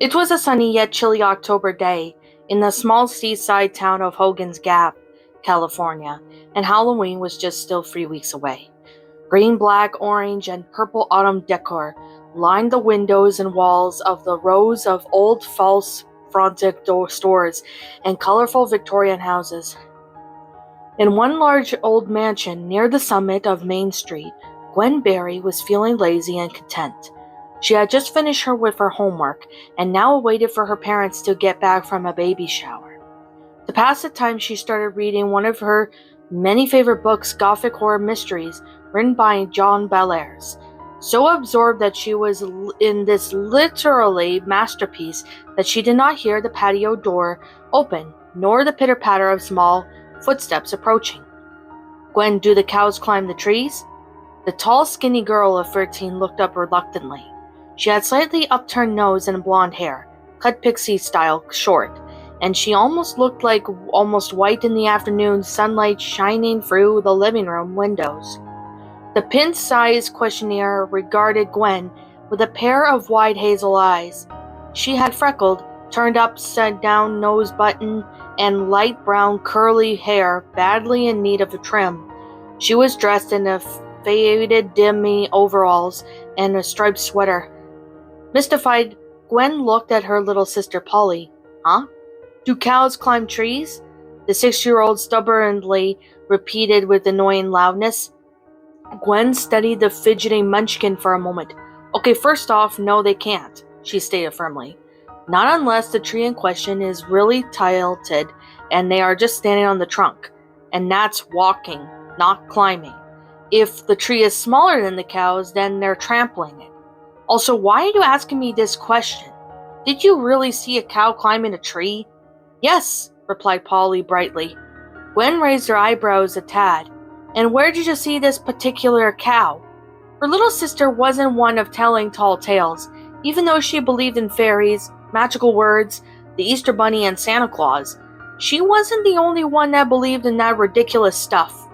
It was a sunny yet chilly October day in the small seaside town of Hogan's Gap, California, and Halloween was just still 3 weeks away. Green, black, orange, and purple autumn decor lined the windows and walls of the rows of old false-fronted stores and colorful Victorian houses. In one large old mansion near the summit of Main Street, Gwen Berry was feeling lazy and content. She had just finished with her homework and now waited for her parents to get back from a baby shower. To pass the time, she started reading one of her many favorite books, Gothic horror mysteries, written by John Bellairs. So absorbed that she was in this literally masterpiece that she did not hear the patio door open, nor the pitter-patter of small footsteps approaching. "Gwen, do the cows climb the trees?" The tall, skinny girl of 13 looked up reluctantly. She had slightly upturned nose and blonde hair, cut pixie-style short, and she almost looked like almost white in the afternoon sunlight shining through the living room windows. The pin-sized questionnaire regarded Gwen with a pair of wide hazel eyes. She had freckled, turned upside-down nose button, and light brown curly hair badly in need of a trim. She was dressed in a faded demi overalls and a striped sweater. Mystified, Gwen looked at her little sister Paulie. "Huh? Do cows climb trees?" The 6-year-old stubbornly repeated with annoying loudness. Gwen studied the fidgeting munchkin for a moment. "Okay, first off, no they can't," she stated firmly. "Not unless the tree in question is really tilted and they are just standing on the trunk. And that's walking, not climbing. If the tree is smaller than the cows, then they're trampling it. Also, why are you asking me this question? Did you really see a cow climbing a tree?" "Yes," replied Polly brightly. Gwen raised her eyebrows a tad. "And where did you see this particular cow?" Her little sister wasn't one of telling tall tales, even though she believed in fairies, magical words, the Easter Bunny, and Santa Claus. She wasn't the only one that believed in that ridiculous stuff.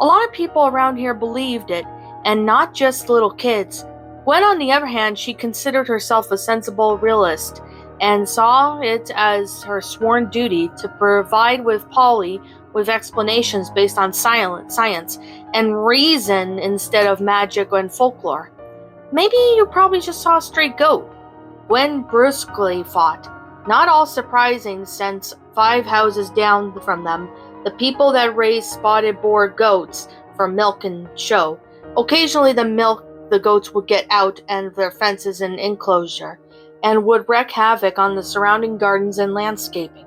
A lot of people around here believed it, and not just little kids. Gwen, on the other hand, she considered herself a sensible realist, and saw it as her sworn duty to provide with Polly with explanations based on science and reason instead of magic and folklore. "Maybe you probably just saw a stray goat," Gwen brusquely thought. Not all surprising, since 5 houses down from them, the people that raised spotted boar goats for milk and show. Occasionally the goats would get out and their fences and enclosure, and would wreak havoc on the surrounding gardens and landscaping.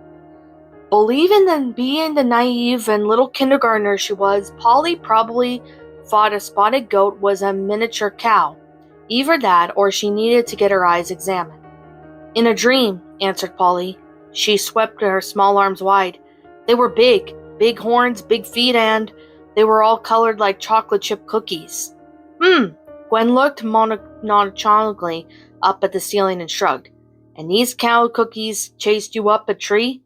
Believing in being the naive and little kindergartner she was, Polly probably thought a spotted goat was a miniature cow. Either that, or she needed to get her eyes examined. "In a dream," answered Polly. She swept her small arms wide. "They were big horns, big feet, and they were all colored like chocolate chip cookies." Gwen looked nonchalantly up at the ceiling and shrugged. "And these cow cookies chased you up a tree?"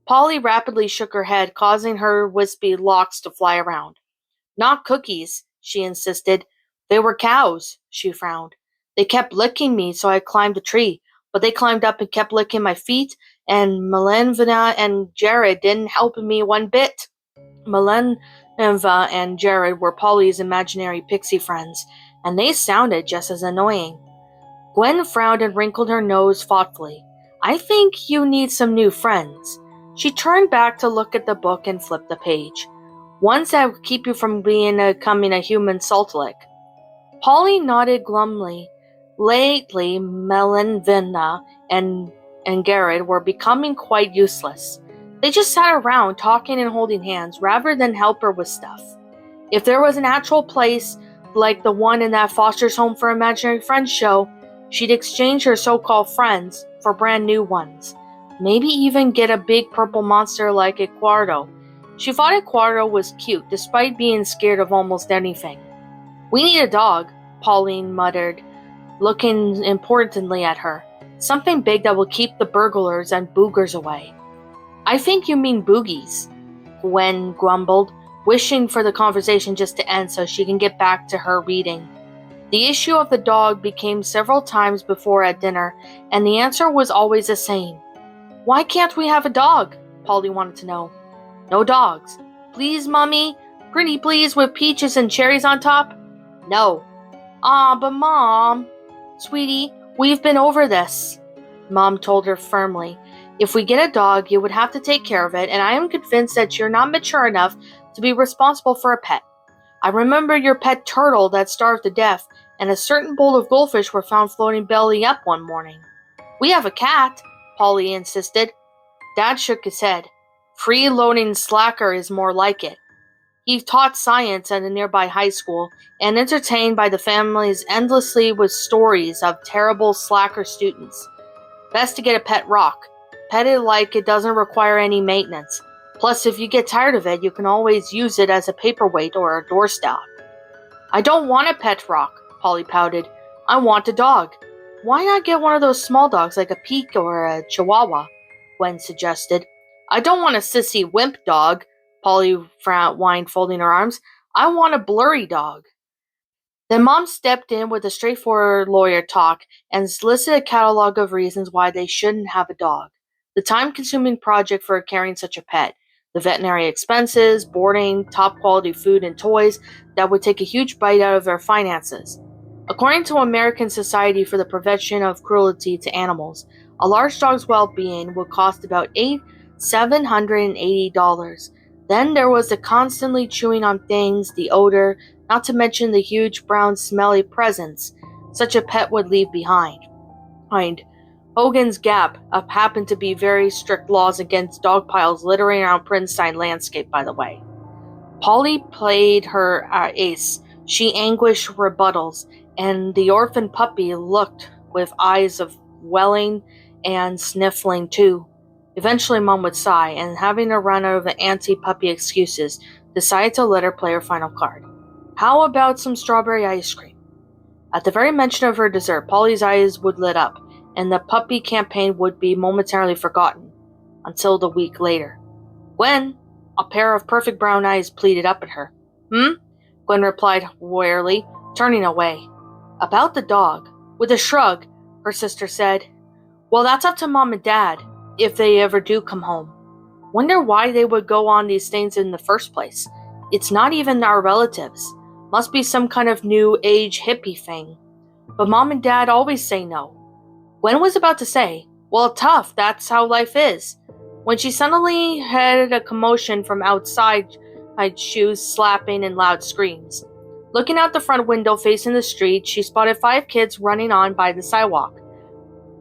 Polly rapidly shook her head, causing her wispy locks to fly around. "Not cookies," she insisted. "They were cows," she frowned. "They kept licking me, so I climbed the tree. But they climbed up and kept licking my feet, and Melenva and Jared didn't help me one bit." Melenva and Jared were Polly's imaginary pixie friends, and they sounded just as annoying. Gwen frowned and wrinkled her nose thoughtfully. "I think you need some new friends." She turned back to look at the book and flipped the page. "Ones that would keep you from becoming a human saltlick." Polly nodded glumly. Lately, Melenva and Jared were becoming quite useless. They just sat around talking and holding hands rather than help her with stuff. If there was an actual place like the one in that Foster's Home for Imaginary Friends show, she'd exchange her so-called friends for brand new ones. Maybe even get a big purple monster like Eduardo. She thought Eduardo was cute, despite being scared of almost anything. "We need a dog," Pauline muttered, looking importantly at her. "Something big that will keep the burglars and boogers away." "I think you mean boogies," Gwen grumbled, wishing for the conversation just to end so she can get back to her reading. The issue of the dog became several times before at dinner, and the answer was always the same. Why can't we have a dog? Paulie wanted to know. No dogs. Please, Mummy? Pretty please with peaches and cherries on top? No. But Mom. Sweetie, we've been over this. Mom told her firmly. If we get a dog, you would have to take care of it, and I am convinced that you're not mature enough to be responsible for a pet. I remember your pet turtle that starved to death, and a certain bowl of goldfish were found floating belly up one morning. We have a cat, Paulie insisted. Dad shook his head. Freeloading slacker is more like it. He taught science at a nearby high school and entertained by the families endlessly with stories of terrible slacker students. Best to get a pet rock. Pet it like it doesn't require any maintenance. Plus, if you get tired of it, you can always use it as a paperweight or a doorstop. I don't want a pet rock, Paulie pouted. I want a dog. Why not get one of those small dogs like a Peek or a Chihuahua? Gwen suggested. I don't want a sissy wimp dog, Paulie whined, folding her arms. I want a blurry dog. Then Mom stepped in with a straightforward lawyer talk and listed a catalog of reasons why they shouldn't have a dog. The time-consuming project for carrying such a pet, the veterinary expenses, boarding, top-quality food and toys that would take a huge bite out of their finances. According to American Society for the Prevention of Cruelty to Animals, a large dog's well-being would cost about $780. Then there was the constantly chewing on things, the odor, not to mention the huge brown smelly presence such a pet would leave behind. Hogan's Gap happened to be very strict laws against dog piles littering around Princeton landscape, by the way. Paulie played her ace. She anguished rebuttals, and the orphan puppy looked with eyes of welling and sniffling too. Eventually Mom would sigh, and having to run out of the anti-puppy excuses, decided to let her play her final card. How about some strawberry ice cream? At the very mention of her dessert, Paulie's eyes would lit up, and the puppy campaign would be momentarily forgotten, until the week later. Gwen, a pair of perfect brown eyes pleaded up at her. Gwen replied wearily, turning away. About the dog. With a shrug, her sister said, Well, that's up to Mom and Dad, if they ever do come home. Wonder why they would go on these things in the first place. It's not even our relatives. Must be some kind of new age hippie thing. But Mom and Dad always say no. Gwen was about to say, Well, tough, that's how life is, when she suddenly heard a commotion from outside, shoes slapping and loud screams. Looking out the front window facing the street, she spotted 5 kids running on by the sidewalk.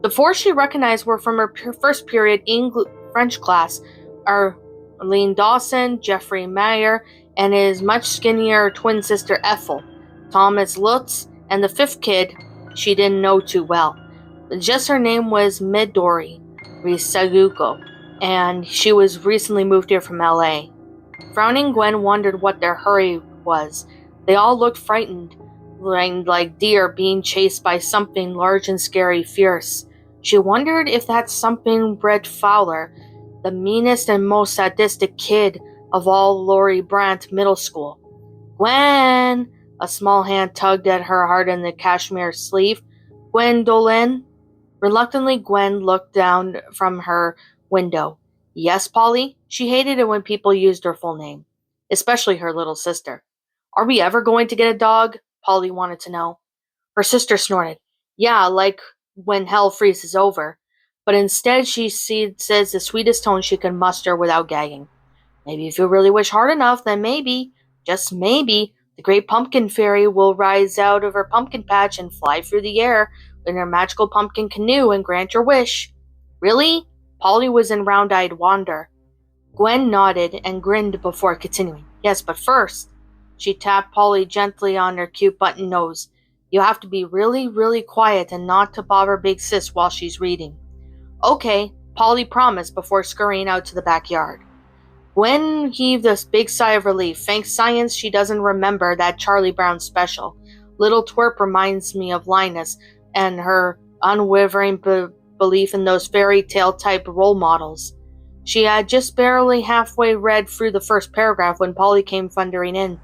The 4 she recognized were from her first period French class, Arlene Dawson, Jeffrey Meyer, and his much skinnier twin sister Ethel, Thomas Lutz, and the 5th kid she didn't know too well. Just her name was Midori Risaguko, and she was recently moved here from L.A. Frowning, Gwen wondered what their hurry was. They all looked frightened, like deer being chased by something large and scary, fierce. She wondered if that something Brett Fowler, the meanest and most sadistic kid of all Laurie Brandt Middle School. Gwen! A small hand tugged at her heart in the cashmere sleeve. Gwendolyn? Reluctantly, Gwen looked down from her window. Yes, Paulie? She hated it when people used her full name, especially her little sister. Are we ever going to get a dog? Paulie wanted to know. Her sister snorted. Yeah, like when hell freezes over. But instead she says the sweetest tone she could muster without gagging. Maybe if you really wish hard enough, then maybe, just maybe, the great pumpkin fairy will rise out of her pumpkin patch and fly through the air in her magical pumpkin canoe and grant your wish. Really? Paulie was in round-eyed wonder. Gwen nodded and grinned before continuing. Yes, but first, she tapped Paulie gently on her cute button nose. You have to be really, really quiet and not to bother Big Sis while she's reading. Okay, Paulie promised before scurrying out to the backyard. Gwen heaved a big sigh of relief. Thanks science, she doesn't remember that Charlie Brown special. Little twerp reminds me of Linus and her unwavering belief in those fairy tale type role models. She had just barely halfway read through the first paragraph when Paulie came thundering in.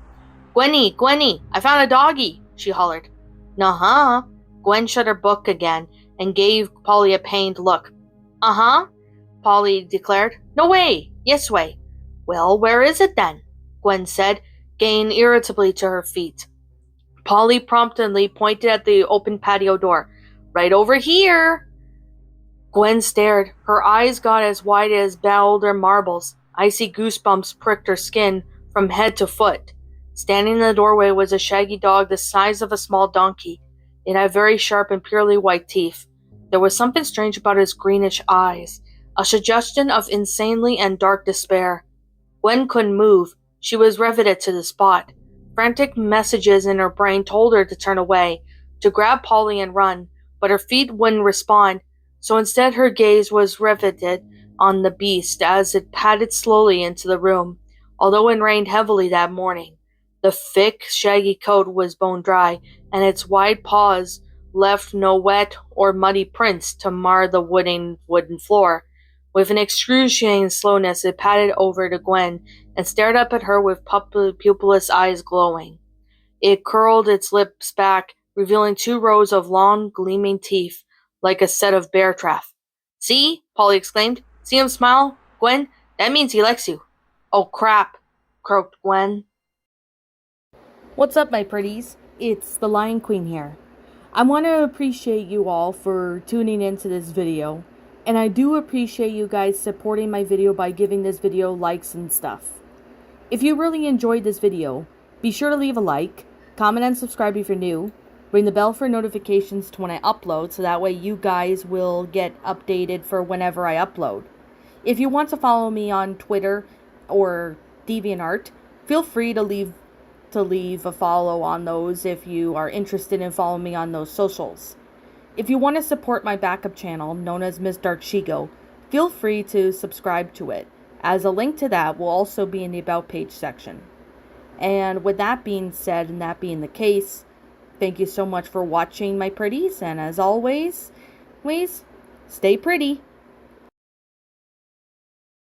Gwenny, I found a doggy, she hollered. Nuh-huh. Gwen shut her book again and gave Paulie a pained look. Uh-huh, Paulie declared. No way. Yes way. Well, where is it then? Gwen said, getting irritably to her feet. Paulie promptly pointed at the open patio door. Right over here. Gwen stared. Her eyes got as wide as Boulder marbles. Icy goosebumps pricked her skin from head to foot. Standing in the doorway was a shaggy dog the size of a small donkey. It had very sharp and purely white teeth. There was something strange about his greenish eyes, a suggestion of insanely and dark despair. Gwen couldn't move. She was riveted to the spot. Frantic messages in her brain told her to turn away, to grab Paulie and run, but her feet wouldn't respond, so instead her gaze was riveted on the beast as it padded slowly into the room. Although it rained heavily that morning, the thick, shaggy coat was bone dry, and its wide paws left no wet or muddy prints to mar the wooden floor. With an excruciating slowness, it padded over to Gwen and stared up at her with pupilless eyes glowing. It curled its lips back, revealing 2 rows of long, gleaming teeth, like a set of bear traps. See? Paulie exclaimed. See him smile? Gwen, that means he likes you. Oh crap, croaked Gwen. What's up, my pretties? It's the Lion Queen here. I want to appreciate you all for tuning into this video, and I do appreciate you guys supporting my video by giving this video likes and stuff. If you really enjoyed this video, be sure to leave a like, comment and subscribe if you're new, ring the bell for notifications to when I upload so that way you guys will get updated for whenever I upload. If you want to follow me on Twitter or Deviantart, feel free to leave a follow on those if you are interested in following me on those socials. If you want to support my backup channel, known as Ms. Dark Shigo, feel free to subscribe to it, as a link to that will also be in the About page section. And with that being said, and that being the case, thank you so much for watching, my pretties, and as always, stay pretty.